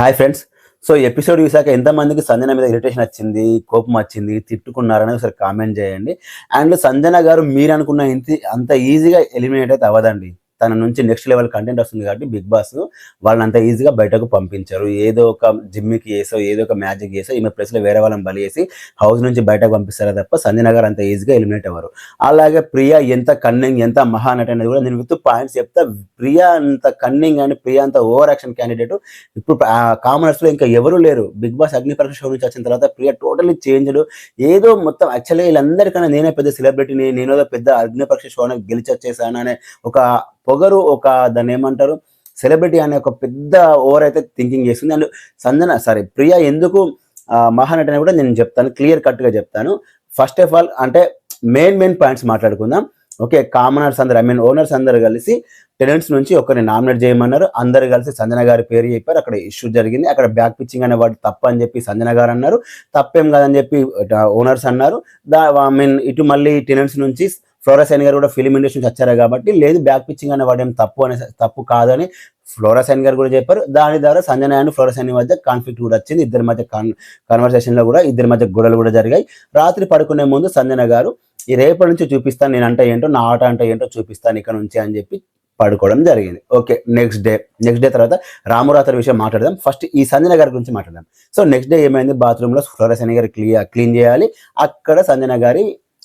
Hi friends. So episode చూసాక ఎంతమందికి సంజన మీద ఇరిటేషన్ వచ్చింది, కోపం వచ్చింది, తిట్టుకున్నారనేది ఒకసారి కామెంట్ చేయండి. అండ్ సంజన గారు మీరు అనుకున్న అంత ఈజీగా ఎలిమినేట్ అయితే అవ్వదండి. తన నుంచి నెక్స్ట్ లెవెల్ కంటెంట్ వస్తుంది కాబట్టి బిగ్ బాస్ వాళ్ళని అంత ఈజీగా బయటకు పంపించారు. ఏదో ఒక జిమ్మికి చేసో, ఏదో ఒక మ్యాజిక్ చేసో, ఈమె ప్లేస్లో వేరే వాళ్ళని బలి చేసి హౌస్ నుంచి బయటకు పంపిస్తారే తప్ప సంజన గారు అంత ఈజీగా ఎలిమినేట్ అవ్వరు. అలాగే ప్రియా ఎంత కన్నింగ్, ఎంత మహానటి అనేది కూడా నేను విత్ పాయింట్స్ చెప్తా. ప్రియా అంత కన్నింగ్ అండ్ ప్రియా అంత ఓవర్ యాక్షన్ క్యాండిడేట్ ఇప్పుడు కామనర్స్ లో ఇంకా ఎవరు లేరు. బిగ్ బాస్ అగ్ని పరీక్ష షో నుంచి వచ్చిన తర్వాత ప్రియా టోటల్లీ చేంజ్డ్. ఏదో మొత్తం యాక్చువల్గా వీళ్ళందరికన్నా నేనే పెద్ద సెలబ్రిటీని, నేనేదో పెద్ద అగ్ని పరీక్ష షోని గెలిచి వచ్చేసాను అనే ఒక పొగరు, ఒక దాన్ని ఏమంటారు, సెలబ్రిటీ అనే ఒక పెద్ద ఓవర్ అయితే థింకింగ్ చేస్తుంది. అండ్ ప్రియా ఎందుకు మహానటి అని కూడా నేను చెప్తాను, క్లియర్ కట్ గా చెప్తాను. ఫస్ట్ ఆఫ్ ఆల్ అంటే మెయిన్ పాయింట్స్ మాట్లాడుకుందాం. ఓకే, కామనర్స్ అందరు ఓనర్స్ అందరు కలిసి టెనెంట్స్ నుంచి ఒకరిని నామినేట్ చేయమన్నారు. అందరు కలిసి సంజన గారి పేరు చెప్పారు. అక్కడ ఇష్యూ జరిగింది. అక్కడ బ్యాక్ పిచ్చింగ్ అనే వాడు తప్పు అని చెప్పి సంజన గారు అన్నారు. తప్పేం కాదని చెప్పి ఓనర్స్ అన్నారు. ఇటు మళ్ళీ టెనెంట్స్ నుంచి ఫ్లోరసైన్ గారు కూడా ఫిలిం ఇండస్ట్రీ నుంచి వచ్చారు కాబట్టి లేదు, బ్యాక్ పిచ్చింగ్ అనే వాడు ఏం తప్పు కాదని ఫ్లోరసైన్ గారు కూడా చెప్పారు. దాని ద్వారా సంజన అండ్ ఫ్లోరసైన్ మధ్య కాన్ఫ్లిక్ట్ కూడా వచ్చింది. ఇద్దరి మధ్య కన్వర్సేషన్ లో కూడా ఇద్దరి మధ్య గొడవలు కూడా జరిగాయి. రాత్రి పడుకునే ముందు సంజన గారు ఈ రేపటి నుంచి చూపిస్తాను, నేను అంటే ఏంటో, నా ఆట అంటే ఏంటో చూపిస్తాను ఇక్కడ నుంచి అని చెప్పి పడుకోవడం జరిగింది. ఓకే, నెక్స్ట్ డే తర్వాత రామురాత్రి విషయం మాట్లాడదాం. ఫస్ట్ ఈ సంజన గారి గురించి మాట్లాడదాం. సో నెక్స్ట్ డే ఏమైంది, బాత్రూంలో ఫ్లోరసైన్ గారు క్లీన్ చేయాలి. అక్కడ సంజన గారి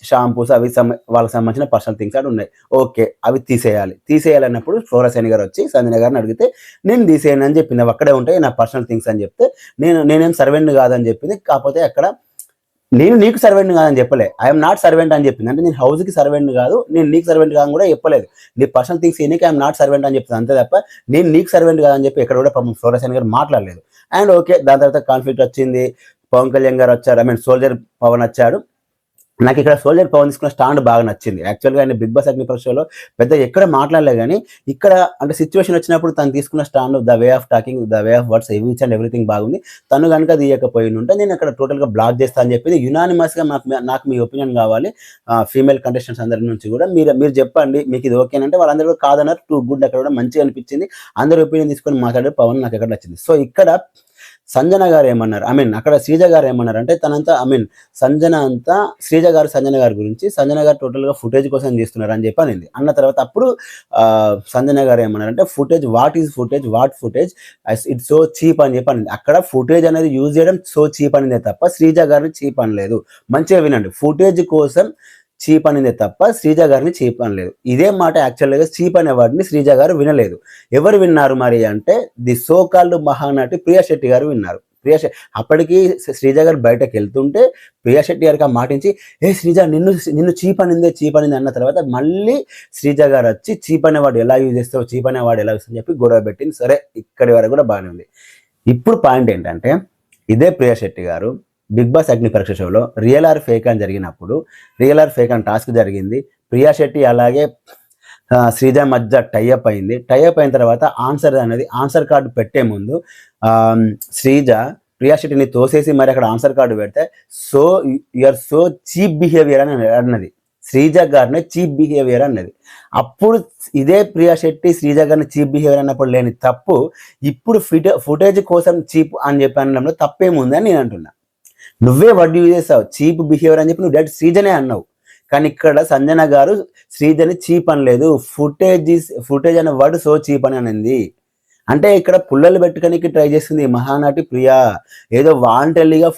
షాంపూస్ అవి వాళ్ళకి సంబంధించిన పర్సనల్ థింగ్స్ అవి ఉన్నాయి. ఓకే, అవి తీసేయాలన్నప్పుడు ఫ్లోరసైన్ గారు వచ్చి సంజన గారిని అడిగితే నేను తీసేయను అని చెప్పింది. అవి అక్కడే ఉంటాయి నా పర్సనల్ థింగ్స్ అని చెప్తే నేనేం సర్వెంట్ కాదని చెప్పింది. కాకపోతే అక్కడ నేను నీకు సర్వెంట్ కాదని చెప్పలే, ఐఎమ్ నాట్ సర్వెంట్ అని చెప్పింది. అంటే నేను హౌస్కి సర్వెంట్ కాదు, నేను నీకు సర్వెంట్ కాదని కూడా చెప్పలేదు. నీ పర్సనల్ థింగ్స్ ఎన్నికి ఐఎమ్ నాట్ సర్వెంట్ అని చెప్తుంది అంతే తప్ప నేను నీకు సర్వెంట్ కాదని చెప్పి ఎక్కడ కూడా ఫ్లోరసైన్ గారు మాట్లాడలేదు. అండ్ ఓకే, దాని తర్వాత కాన్ఫ్లిక్ట్ వచ్చింది. పవన్ కళ్యాణ్ గారు వచ్చారు, సోల్జర్ పవన్ వచ్చాడు. నాకు ఇక్కడ సోల్జర్ పవన్ తీసుకున్న స్టాండ్ బాగా నచ్చింది. యాక్చువల్గా ఆయన బిగ్ బాస్ అగ్ని పరీక్షలో పెద్ద ఎక్కడ మాట్లాడలే, కానీ ఇక్కడ అంటే సిచ్యువేషన్ వచ్చినప్పుడు తను తీసుకున్న stand, the way of talking, the way of words, each and everything బాగుంది. తను కనుక తీయకపోయి ఉంటే నేను అక్కడ టోటల్గా బ్లాక్ చేస్తా అని చెప్పింది. యునానిమస్గా నాకు మీ ఒపీనియన్ కావాలి. ఫీమేల్ కంటెస్టెంట్స్ అందరి నుంచి కూడా మీరు చెప్పండి, మీకు ఇది ఓకేనంటే వాళ్ళందరూ కూడా కాదన్నారు. టూ గుడ్, అక్కడ కూడా మంచిగా అనిపించింది. అందరి ఒపీనియన్ తీసుకొని మాట్లాడే పవన్ నాకు ఎక్కడ నచ్చింది. సో ఇక్కడ సంజన గారు ఏమన్నారు, అక్కడ శ్రీజ గారు ఏమన్నారు అంటే తనంతా సంజన అంతా సంజన గారి గురించి సంజన గారు టోటల్గా ఫుటేజ్ కోసం చేస్తున్నారు అని చెప్పి అనింది. అన్న తర్వాత అప్పుడు సంజన గారు ఏమన్నారు అంటే footage, what footage it's so cheap అని చెప్పి అనింది. అక్కడ ఫుటేజ్ అనేది యూజ్ చేయడం సో చీప్ అనిందే తప్ప శ్రీజ గారిని చీప్ అనలేదు. మంచిగా వినండి, ఫుటేజ్ కోసం చీప్ అనిందే తప్ప శ్రీజ గారిని చీప్ అనలేదు. ఇదే మాట యాక్చువల్గా చీప్ అనే వాడిని శ్రీజ గారు వినలేదు. ఎవరు విన్నారు మరి అంటే the so called Mahanati Priya Shetty గారు విన్నారు. అప్పటికి శ్రీజ గారు బయటకు వెళ్తుంటే ప్రియా శెట్టి గారికి ఆ మాటించి శ్రీజ నిన్ను చీప్ అనింది అన్న తర్వాత మళ్ళీ శ్రీజ గారు వచ్చి చీప్ అనేవాడు ఎలా యూజ్ చేస్తావు, చీప్ అనేవాడు ఎలా యూజ్ అని చెప్పి గొడవ పెట్టింది. సరే, ఇక్కడి వరకు కూడా బాగానే ఉంది. ఇప్పుడు పాయింట్ ఏంటంటే ఇదే ప్రియా శెట్టి గారు బిగ్ బాస్ అగ్ని పరీక్ష షోలో రియల్ ఆర్ ఫేక్ అని జరిగినప్పుడు, రియల్ ఆర్ ఫేక్ అని టాస్క్ జరిగింది. ప్రియా శెట్టి అలాగే శ్రీజ మధ్య టైఅప్ అయింది. టైఅప్ అయిన తర్వాత ఆన్సర్ కార్డు పెట్టే ముందు శ్రీజ ప్రియా శెట్టిని తోసేసి మరి అక్కడ ఆన్సర్ కార్డు పెడితే so you are so cheap behaviour అని అన్నది. శ్రీజ గారిని చీప్ బిహేవియర్ అన్నది. అప్పుడు ఇదే ప్రియా శెట్టి శ్రీజ గారిని చీప్ బిహేవియర్ అన్నప్పుడు లేని తప్పు ఇప్పుడు ఫుటేజ్ కోసం చీప్ అని చెప్పి అనడంలో తప్పేముంది అని నేను అంటున్నా. నువ్వే వర్డ్ యూజ్ చేసావు, చీప్ బిహేవియర్ అని చెప్పి నువ్వు డైరెక్ట్ శ్రీజనే అన్నావు. కానీ ఇక్కడ సంజన గారు శ్రీజని చీప్ అనలేదు. ఫుటేజ్ అనే వర్డ్ సో చీప్ అని అనింది. అంటే ఇక్కడ పుల్లలు పెట్టుకోనికి ట్రై చేస్తుంది మహానటి ప్రియా. ఏదో వాంటెల్లీగా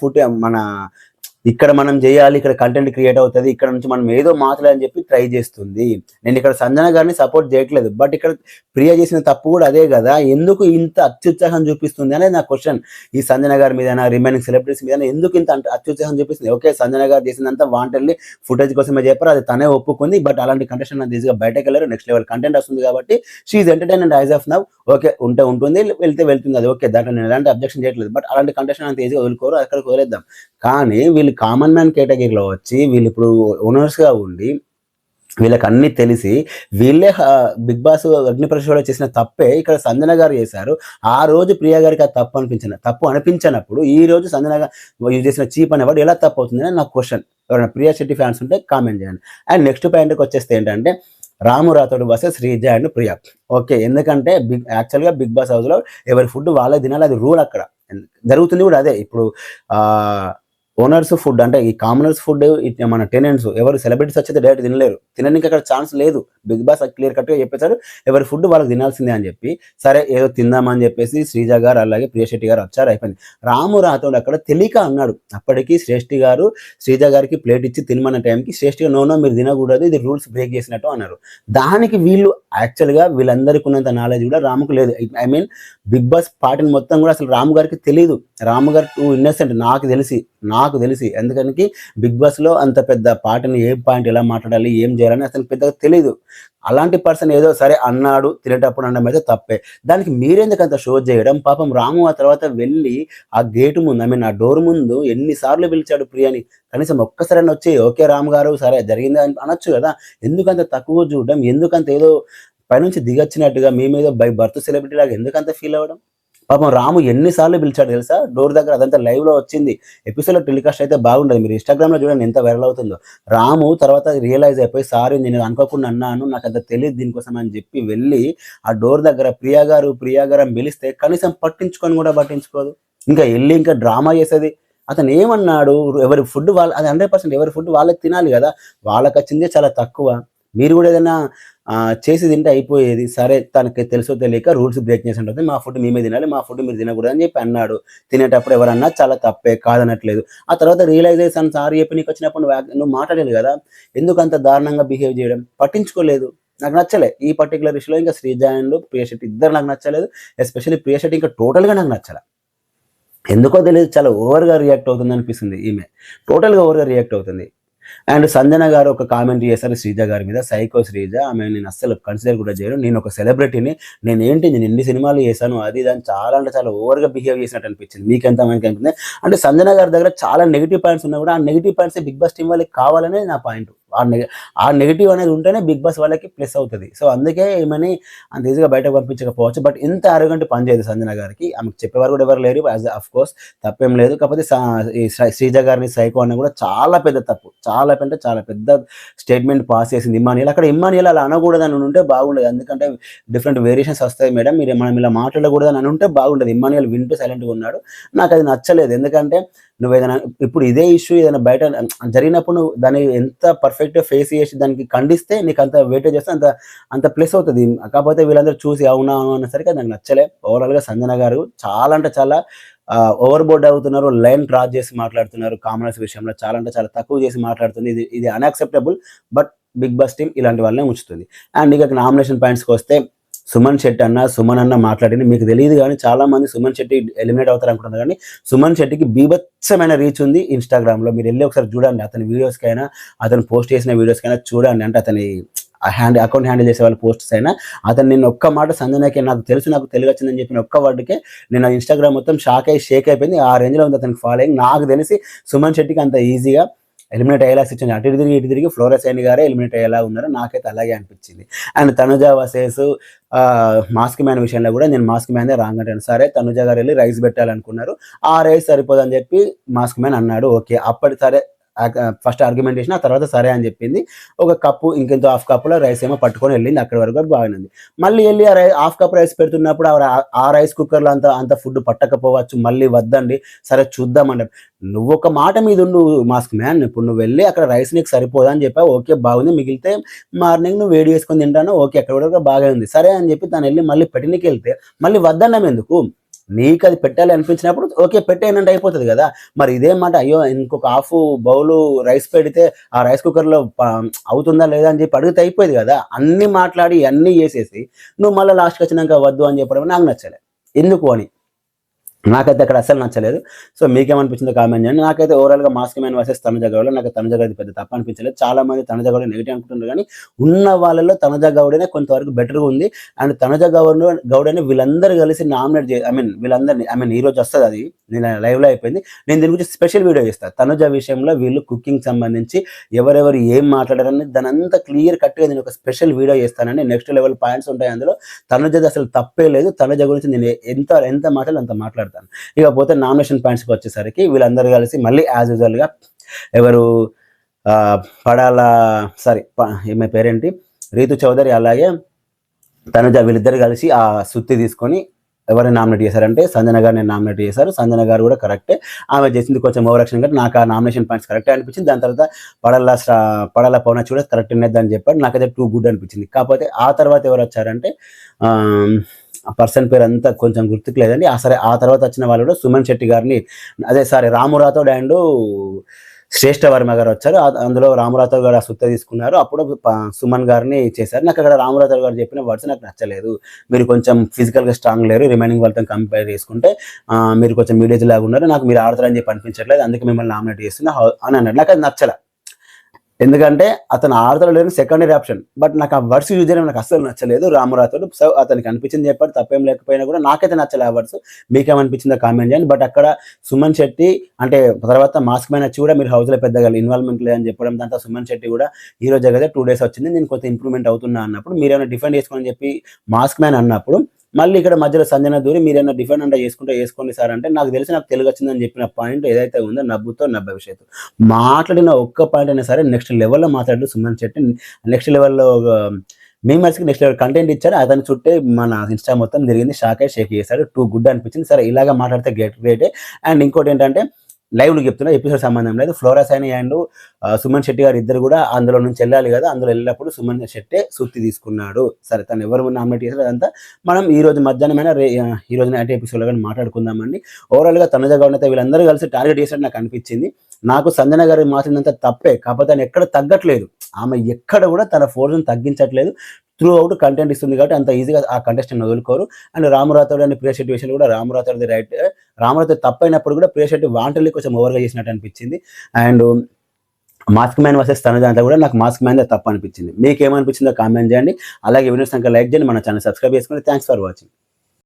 ఇక్కడ మనం చేయాలి, ఇక్కడ కంటెంట్ క్రియేట్ అవుతుంది, ఇక్కడ నుంచి మనం ఏదో మాట్లాడని చెప్పి ట్రై చేస్తుంది. నేను ఇక్కడ సంజన గారిని సపోర్ట్ చేయట్లేదు, బట్ ఇక్కడ ప్రియా చేసిన తప్పు కూడా అదే కదా. ఎందుకు ఇంత అత్యుత్సాహం చూపిస్తుంది అనేది నా క్వశ్చన్. ఈ సంజన గారి మీద, రిమైనింగ్ సెలబ్రిటీస్ మీద ఎందుకు ఇంత అత్యుత్సాహం చూపిస్తుంది? ఓకే, సంజన గారు చేసినంత వాంటెల్లి ఫుటేజ్ కోసమే చెప్పారు, అది తనే ఒప్పుకుంది. బట్ అలాంటి కంటెస్టెంట్ ఈజీగా బయటకు వెళ్ళారు. నెక్స్ట్ లెవెల్ కంటెంట్ వస్తుంది కాబట్టి షీఈ్ entertainment as of now. Okay, ఉంటుంది, వెళ్తుంది, అది ఓకే, దాంట్లో నేను ఎలాంటి అబ్జెక్షన్ చేయట్లేదు. బట్ అలాంటి కంటెస్టెంట్ అంత ఈజీగా వదులుకోరు, అక్కడికి వదిలేద్దాం. కానీ వీళ్ళు కామన్ మ్యాన్ కేటగిరీలో వచ్చి వీళ్ళు ఇప్పుడు ఓనర్స్గా ఉండి వీళ్ళకి అన్ని తెలిసి వీళ్ళే బిగ్ బాస్ అగ్ని పరీక్షలో చేసిన తప్పే ఇక్కడ సంజన గారు చేశారు. ఆ రోజు ప్రియా గారికి అది తప్పు అనిపించినప్పుడు ఈ రోజు సంజన గారు యూజ్ చేసిన చీప్ అనేవాడు ఎలా తప్పు అవుతుంది అని నాకు క్వశ్చన్. ఎవరైనా ప్రియా శెట్టి ఫ్యాన్స్ ఉంటే కామెంట్ చేయండి. అండ్ నెక్స్ట్ పాయింట్కి వచ్చేస్తే ఏంటంటే Ramu Rathod versus Sreeja and Priya. Okay, ఎందుకంటే యాక్చువల్గా బిగ్ బాస్ హౌస్లో ఎవరి ఫుడ్ వాళ్ళకి తినాలి, అది రూల్ అక్కడ జరుగుతుంది కూడా అదే. ఇప్పుడు ఓనర్స్ ఫుడ్ అంటే ఈ కామనర్స్ ఫుడ్, మన టెనెంట్స్ ఎవరు సెలబ్రిటీస్ వచ్చేది డైరెక్ట్ తినలేరు, తినడానికి అక్కడ ఛాన్స్ లేదు. బిగ్ బాస్ క్లియర్ కట్గా చెప్పేశారు ఎవరి ఫుడ్ వాళ్ళకి తినాల్సిందే అని చెప్పి. సరే ఏదో తిందామని చెప్పేసి శ్రీజ గారు అలాగే ప్రియ శెట్టి గారు వచ్చారు, అయిపోయింది. రాము రాథోడ్ అక్కడ తెలియక అన్నాడు. అప్పటికి శ్రేష్ఠి గారు శ్రీజ గారికి ప్లేట్ ఇచ్చి తినమన్న టైంకి శ్రేష్ఠిగా నో మీరు తినకూడదు, ఇది రూల్స్ బ్రేక్ చేసినట్టు అన్నారు. దానికి వీళ్ళు యాక్చువల్గా వీళ్ళందరికీ ఉన్నంత నాలెడ్జ్ కూడా రాముకు లేదు. ఐ మీన్ బిగ్ బాస్ పార్టీని మొత్తం కూడా అసలు రాము గారికి తెలియదు. రాము గారు టూ ఇన్నసెంట్ నాకు తెలిసి ఎందుకని బిగ్ బాస్లో అంత పెద్ద పార్టీని ఏ పాయింట్ ఎలా మాట్లాడాలి ఏం చేయాలని అతనికి పెద్దగా తెలియదు. అలాంటి పర్సన్ ఏదో సరే అన్నాడు తినేటప్పుడు అనడం అయితే తప్పే. దానికి మీరెందుకు అంత షో చేయడం? పాపం రాము ఆ తర్వాత వెళ్ళి ఆ గేటు ముందు, ఐ మీన్ ఆ డోర్ ముందు ఎన్నిసార్లు పిలిచాడు ప్రియాని. కనీసం ఒక్కసారైనా వచ్చి ఓకే రాము గారు సరే జరిగింది అనొచ్చు కదా. ఎందుకంత తక్కువ చూడడం, ఎందుకంత ఏదో పైనుంచి దిగొచ్చినట్టుగా మీ మీద బై బర్త్ సెలబ్రిటీ లాగా ఎందుకంత ఫీల్ అవ్వడం? పాపం రాము ఎన్నిసార్లు పిలిచాడు తెలుసా డోర్ దగ్గర, అదంతా లైవ్లో వచ్చింది. ఎపిసోడ్లో టెలికాస్ట్ అయితే బాగుండదు, మీరు ఇన్స్టాగ్రామ్లో చూడండి ఎంత వైరల్ అవుతుందో. రాము తర్వాత రియలైజ్ అయిపోయి సారీ నేను అనుకోకుండా అన్నాను, నాకు అంత తెలియదు దీనికోసం అని చెప్పి వెళ్ళి ఆ డోర్ దగ్గర ప్రియా గారు అని పిలిస్తే కనీసం పట్టించుకోదు. ఇంకా వెళ్ళి ఇంకా డ్రామా చేసేది. అతను ఏమన్నాడు, ఎవరి ఫుడ్ వాళ్ళు, అది 100% ఎవరి ఫుడ్ వాళ్ళకి తినాలి కదా, వాళ్ళకి వచ్చిందే చాలా తక్కువ. మీరు కూడా ఏదైనా చేసి తింటే అయిపోయేది. సరే తనకి తెలుసో తెలియక రూల్స్ బ్రేక్ చేసి ఉంటుంది, మా ఫుడ్ మేమే తినాలి, మా ఫుడ్ మీరు తినకూడదు అని చెప్పి అన్నాడు. తినేటప్పుడు ఎవరన్నా చాలా తప్పే, కాదనట్లేదు. ఆ తర్వాత రియలైజేషన్ సారీ చెప్పి నీకు వచ్చినప్పుడు నువ్వు మాట్లాడలేదు కదా, ఎందుకు అంత దారుణంగా బిహేవ్ చేయడం? పట్టించుకోలేదు. నాకు నచ్చలే ఈ పర్టికులర్ ఇష్యూలో. ఇంకా శ్రీజ అండ్ ప్రియ శెట్టి ఇద్దరు నాకు నచ్చలేదు. ఎస్పెషల్లీ ప్రియ శెట్టి ఇంకా టోటల్గా నాకు నచ్చలే. ఎందుకో తెలియదు, చాలా ఓవర్గా రియాక్ట్ అవుతుంది అనిపిస్తుంది. ఈమె టోటల్గా ఓవర్గా రియాక్ట్ అవుతుంది. అండ్ సంజన గారు ఒక కామెంట్ చేశారు శ్రీజ గారి మీద, సైకో శ్రీజ, ఆమె నేను అస్సలు కన్సిడర్ కూడా చేయను, నేను ఒక సెలబ్రిటీని, నేను ఎన్ని సినిమాలు చేశాను అది దాన్ని చాలా అంటే చాలా ఓవర్గా బిహేవ్ చేసినట్టు అనిపించింది. మీకు ఎంతమందికి అనిపించింది? అంటే సంజన గారి దగ్గర చాలా నెగిటివ్ పాయింట్స్ ఉన్నా కూడా ఆ negative points Bigg Boss team వాళ్ళకి కావాలనే నా పాయింట్. ఆ నెగిటివ్ అనేది ఉంటేనే బిగ్ బాస్ వాళ్ళకి ప్లస్ అవుతుంది. సో అందుకే ఏమని అంత ఈజీగా బయటకు పంపించకపోవచ్చు. బట్ ఇంత అరగంట పని చేయదు సంజన గారికి, ఆమెకు చెప్పేవారు కూడా ఎవరు లేరు. అఫ్ కోర్స్ తప్పేం లేదు. కాకపోతే ఈ శ్రీజ గారిని సైకో అన్న కూడా చాలా పెద్ద తప్పు, చాలా పెద్ద స్టేట్మెంట్ పాస్ చేసింది ఇమ్మానియల్. అక్కడ ఇమ్మానియల్ అలా అనకూడదని ఉంటే బాగుండదు, ఎందుకంటే డిఫరెంట్ వేరియేషన్స్ వస్తాయి మేడం, మనం ఇలా మాట్లాడకూడదని అని ఉంటే బాగుండదు. ఇమ్మానియల్ వింటూ సైలెంట్గా ఉన్నాడు. నాకు అది నచ్చలేదు. ఎందుకంటే నువ్వు ఏదైనా ఇప్పుడు ఇదే ఇష్యూ ఏదైనా బయట జరిగినప్పుడు నువ్వు దాన్ని ఎంత పర్ఫెక్ట్గా ఫేస్ చేసి దానికి ఖండిస్తే నీకు అంత వెయిటేజ్ చేస్తే అంత ప్లస్ అవుతుంది. కాకపోతే వీళ్ళందరూ చూసి అవునా అనేసరికి నాకు నచ్చలే. ఓవరాల్గా సంజన గారు చాలా అంటే చాలా ఓవర్ బోర్డ్ అవుతున్నారు, లైన్ క్రాస్ చేసి మాట్లాడుతున్నారు. కామనర్స్ విషయంలో చాలా అంటే చాలా తక్కువ చేసి మాట్లాడుతుంది. ఇది unacceptable. But Bigg Boss team ఇలాంటి వాళ్ళనే ఉంచుతుంది. అండ్ ఇక నామినేషన్ పాయింట్స్కి వస్తే సుమన్ అన్న మాట్లాడింది. మీకు తెలియదు కానీ చాలా మంది సుమన్ శెట్టి ఎలిమినేట్ అవుతారు అనుకుంటున్నారు, కానీ సుమన్ శెట్టికి బీభత్సమైన రీచ్ ఉంది ఇన్స్టాగ్రామ్లో. మీరు వెళ్ళి ఒకసారి చూడండి, అతని వీడియోస్కైనా అతను పోస్ట్ చేసిన వీడియోస్కైనా చూడండి. అంటే అతని అకౌంట్ హ్యాండిల్ చేసే వాళ్ళ పోస్ట్స్ అయినా అతను నేను ఒక్క మాట సంజనకి నాకు తెలుగు వచ్చిందని చెప్పిన ఒక్క వర్డ్కే నేను ఇన్స్టాగ్రామ్ మొత్తం షేక్ అయిపోయింది. ఆ రేంజ్లో ఉంది అతనికి ఫాలోయింగ్. నాకు తెలిసి సుమన్ శెట్టికి అంత ఈజీగా ఎలిమినేట్ అయ్యేలా సిచ్యువేషన్, అటు తిరిగి ఫ్లోరెస్ అయిన గారే ఎలిమినేట్ అయ్యేలా ఉన్నారు. నాకైతే అలాగే అనిపించింది. And Tanuja versus mask man విషయంలో కూడా నేను మాస్క్ మ్యాన్దే రాంగ్ అంటాను. సరే తనుజ గారు వెళ్ళి రైస్ పెట్టాలనుకున్నారు, ఆ రైస్ సరిపోదని చెప్పి మాస్క్ మ్యాన్ అన్నాడు. ఓకే, అప్పటి సరే ఫస్ట్ ఆర్గ్యుమెంట్ చేసిన, ఆ తర్వాత సరే అని చెప్పింది. ఒక కప్పు ఇంకెంతో హాఫ్ కప్పులో రైస్ ఏమో పట్టుకొని వెళ్ళింది, అక్కడి వరకు బాగానే ఉంది. మళ్ళీ వెళ్ళి హాఫ్ కప్ రైస్ పెడుతున్నప్పుడు ఆ రైస్ కుక్కర్లో అంత ఫుడ్ పట్టకపోవచ్చు, మళ్ళీ వద్దండి సరే చూద్దామంటే నువ్వు ఒక మాట మీద ఉండు మాస్క్ మ్యాన్. ఇప్పుడు నువ్వు వెళ్ళి అక్కడ రైస్ నీకు సరిపోదా అని చెప్పావు, ఓకే బాగుంది, మిగిలితే మార్నింగ్ నువ్వు వేడి చేసుకొని తింటాను, ఓకే అక్కడ వరకు బాగా ఉంది సరే అని చెప్పి తను వెళ్ళి మళ్ళీ పెట్టినకి వెళ్తే మళ్ళీ వద్దన్నాం ఎందుకు? నీకు అది పెట్టాలి అనిపించినప్పుడు ఓకే పెట్టేయనంటే అయిపోతుంది కదా. మరి ఇదే మాట అయ్యో ఇంకొక హాఫ్ బౌలు రైస్ పెడితే ఆ రైస్ కుక్కర్లో అవుతుందా లేదా అని చెప్పి అడిగితే అయిపోయింది కదా. అన్నీ మాట్లాడి అన్నీ చేసేసి నువ్వు మళ్ళీ లాస్ట్కి వచ్చినాక వద్దు అని చెప్పడం నాకు నచ్చలే. ఎందుకు అని నాకైతే అక్కడ అసలు నచ్చలేదు. సో మీకేమనిపించిందో కామెంట్ చేయండి. నాకైతే ఓవరాల్గా mask man versus Tanuja Gowda, నాకు తనుజ గౌడ పెద్ద తప్ప అనిపించలేదు. చాలా మంది తనుజ గౌడ నెగిటివ్ అనుకుంటున్నారు, కానీ ఉన్న వాళ్ళలో తనుజ గౌడనే కొంతవరకు బెటర్గా ఉంది. అండ్ తనుజ గౌడని వీళ్ళందరూ కలిసి నామినేట్ వీళ్ళందరినీ ఈ రోజు వస్తుంది, అది నేను లైవ్లో అయిపోయింది. నేను దీని గురించి స్పెషల్ వీడియో చేస్తాను. తనుజ విషయంలో వీళ్ళు కుకింగ్ సంబంధించి ఎవరెవరు ఏం మాట్లాడారని దాని అంతా క్లియర్ కట్గా నేను ఒక స్పెషల్ వీడియో చేస్తానండి. నెక్స్ట్ లెవెల్ పాయింట్స్ ఉంటాయి అందులో. తనుజది అసలు తప్పే లేదు. తనుజ గురించి నేను ఎంత మాట్లాడాలి అంత మాట్లాడతాను. ఇకపోతే నామినేషన్ పాయింట్స్కి వచ్చేసరికి వీళ్ళందరూ కలిసి మళ్ళీ యాజ్ యూజువల్గా ఎవరు ఈమె పేరేంటి రీతు చౌదరి అలాగే తనుజ వీళ్ళిద్దరు కలిసి ఆ సుత్తి తీసుకొని ఎవరిని నామినేట్ చేశారంటే సంజన గారిని నామినేట్ చేశారు. సంజన గారు కూడా కరెక్టే, ఆమె చేసింది కొంచెం ఓవరాక్షన్ కాబట్టి నాకు ఆ నామినేషన్ పాయింట్స్ కరెక్టే అనిపించింది. దాని తర్వాత పడాల పవనాచి కూడా కరెక్ట్ అనేది అని చెప్పాడు, నాకైతే టూ గుడ్ అనిపించింది. కాకపోతే ఆ తర్వాత ఎవరు వచ్చారంటే ఆ పర్సన్ పేరు అంతా కొంచెం గుర్తుకు లేదండి. సరే ఆ తర్వాత వచ్చిన వాళ్ళు కూడా సుమన్ శెట్టి గారిని రాము రాథోడ్ అండ్ శ్రేష్ఠ వర్మ గారు వచ్చారు. అందులో రాము రాథోడ్ గారు ఆ సుత్త తీసుకున్నారు. అప్పుడు సుమన్ గారిని చేశారు. నాకు అక్కడ రాము రాథోడ్ గారు చెప్పిన వర్డ్స్ నాకు నచ్చలేదు. మీరు కొంచెం ఫిజికల్గా స్ట్రాంగ్ లేరు, రిమైనింగ్ వాళ్ళతో కంపేర్ చేసుకుంటే మీరు కొంచెం మీడియేజ్ లాగా ఉన్నారు, నాకు మీరు ఆడతారని చెప్పి అనిపించట్లేదు, అందుకే మిమ్మల్ని నామినేట్ చేస్తున్నా అని అన్నాడు. నాకు అది నచ్చల, ఎందుకంటే అతను ఆడతాడు లేని సెకండరీ ఆప్షన్. బట్ నాకు ఆ వర్డ్స్ యూజ్ చేయడం నాకు అస్సలు నచ్చలేదు. రాము రాథోడ్ సో అతనికి అనిపించింది చెప్పాడు, తప్పేం లేకపోయినా కూడా నాకైతే నచ్చలే ఆ వర్డ్స్. మీకేమనిపించిందో కామెంట్ చేయండి. బట్ అక్కడ సుమన్ శెట్టి అంటే తర్వాత మాస్క్ మ్యాన్ వచ్చి కూడా మీరు హౌస్లో పెద్దగా ఇన్వాల్వ్మెంట్ లేదని చెప్పడం, దాంతో సుమన్ శెట్టి కూడా ఈ రోజు కదా 2 days వచ్చింది, నేను కొంత ఇంప్రూవ్మెంట్ అవుతున్నా అన్నప్పుడు మీరేమైనా డిఫెండ్ చేసుకోని చెప్పి మాస్క్ మ్యాన్ అన్నప్పుడు మళ్ళీ ఇక్కడ మధ్యలో సంజన దూరి మీరేమైనా డిఫెండ్ అంటే చేసుకోండి సార్ అంటే, నాకు తెలిసి నాకు తెలుగు వచ్చిందని చెప్పిన పాయింట్ ఏదైతే ఉందో నవ్వుతో నవ్వే విషయంతో మాట్లాడిన ఒక్క పాయింట్ అయినా సరే నెక్స్ట్ లెవెల్లో మాట్లాడు సుమన్ శెట్టి. నెక్స్ట్ లెవెల్లో మీమర్స్కి నెక్స్ట్ లెవెల్ కంటెంట్ ఇచ్చారు. అతని చుట్టే మన ఇన్స్టా మొత్తం జరిగింది, షేక్ చేశాడు. టూ గుడ్ అనిపించింది. సరే ఇలాగా మాట్లాడితే గ్రేటే. అండ్ ఇంకోటి ఏంటంటే లైవ్లో చెప్తున్నా, ఎపిసోడ్ సంబంధం లేదు, ఫ్లోరా సైని అండ్ సుమన్ శెట్టి గారు ఇద్దరు కూడా అందులో నుంచి వెళ్ళాలి కదా, అందులో వెళ్ళినప్పుడు సుమన్ శెట్టి సుత్తి తీసుకున్నాడు. సరే తను ఎవరు నామినేట్ చేశారు అదంతా మనం ఈ రోజు మధ్యాహ్నమైన ఈ రోజు నైట్ ఎపిసోడ్లో కానీ మాట్లాడుకుందామండి. ఓవరాల్గా తనుజ గౌడ్ అయితే వీళ్ళందరూ కలిసి టార్గెట్ చేసినట్టు నాకు అనిపించింది. నాకు సంజన గారు మాట్లాడినంత తప్పే, కాకపోతే ఆయన ఎక్కడ తగ్గట్లేదు, ఆమె ఎక్కడ కూడా తన ఫోర్స్ని తగ్గించట్లేదు, త్రూ అవుట్ కంటెంట్ ఇస్తుంది కాబట్టి అంత ఈజీగా ఆ కంటెస్టెంట్ వదులుకోరు. అండ్ రాము రాథోడ్ అని ప్రియ శెట్టి విషయంలో కూడా రాము రాథోడ్ది రైట్, రాము రాథోడ్ తప్పైనప్పుడు కూడా ప్రియ శెట్టి వాంటల్ని కొంచెం ఓవర్గా చేసినట్టు అనిపించింది. And mask man versus Tanuja అంతా కూడా నాకు మాస్క్ మ్యాన్ తప్పు అనిపించింది. మీకు ఏమనిపించిందో కామెంట్ చేయండి. అలాగే వీడియోస్ కనుక లైక్ చేయండి, మన ఛానల్ సబ్స్క్రైబ్ చేసుకోండి. Thanks for watching.